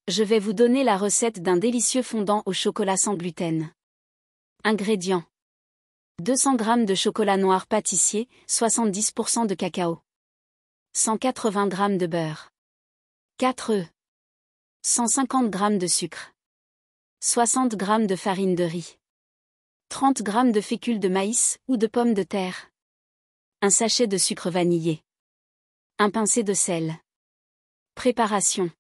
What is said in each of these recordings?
Je vais vous donner la recette d'un délicieux fondant au chocolat sans gluten. Ingrédients. 200 g de chocolat noir pâtissier, 70% de cacao. 180 g de beurre. 4 œufs. 150 g de sucre. 60 g de farine de riz. 30 g de fécule de maïs ou de pommes de terre. Un sachet de sucre vanillé. Un pincé de sel. Préparation.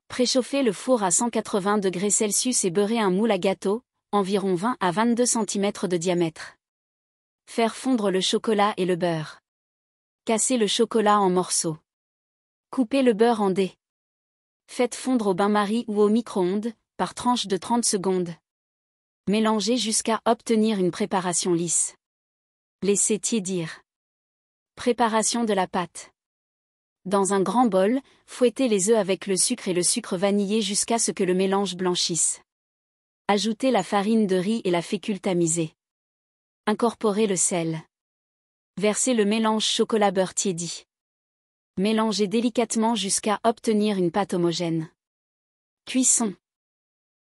Préchauffer le four à 180 degrés Celsius et beurrer un moule à gâteau, environ 20 à 22 cm de diamètre. Faire fondre le chocolat et le beurre. Casser le chocolat en morceaux. Couper le beurre en dés. Faites fondre au bain-marie ou au micro-ondes, par tranche de 30 secondes. Mélangez jusqu'à obtenir une préparation lisse. Laissez tiédir. Préparation de la pâte. Dans un grand bol, fouettez les œufs avec le sucre et le sucre vanillé jusqu'à ce que le mélange blanchisse. Ajoutez la farine de riz et la fécule tamisée. Incorporez le sel. Versez le mélange chocolat-beurre tiédi. Mélangez délicatement jusqu'à obtenir une pâte homogène. Cuisson.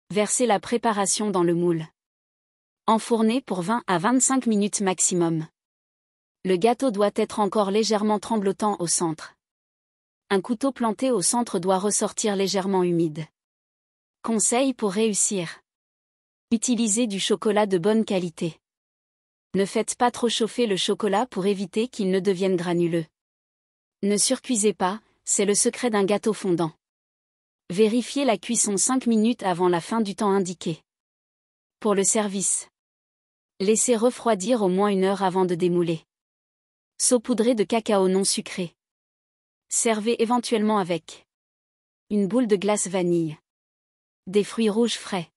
Versez la préparation dans le moule. Enfournez pour 20 à 25 minutes maximum. Le gâteau doit être encore légèrement tremblotant au centre. Un couteau planté au centre doit ressortir légèrement humide. Conseil pour réussir. Utilisez du chocolat de bonne qualité. Ne faites pas trop chauffer le chocolat pour éviter qu'il ne devienne granuleux. Ne surcuisez pas, c'est le secret d'un gâteau fondant. Vérifiez la cuisson 5 minutes avant la fin du temps indiqué. Pour le service. Laissez refroidir au moins 1 heure avant de démouler. Saupoudrez de cacao non sucré. Servez éventuellement avec une boule de glace vanille, des fruits rouges frais,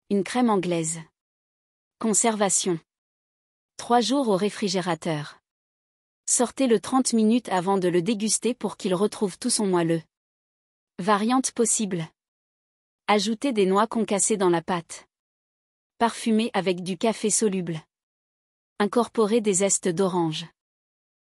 une crème anglaise. Conservation. 3 jours au réfrigérateur. Sortez-le 30 minutes avant de le déguster pour qu'il retrouve tout son moelleux. Variantes possibles. Ajoutez des noix concassées dans la pâte. Parfumez avec du café soluble. Incorporez des zestes d'orange.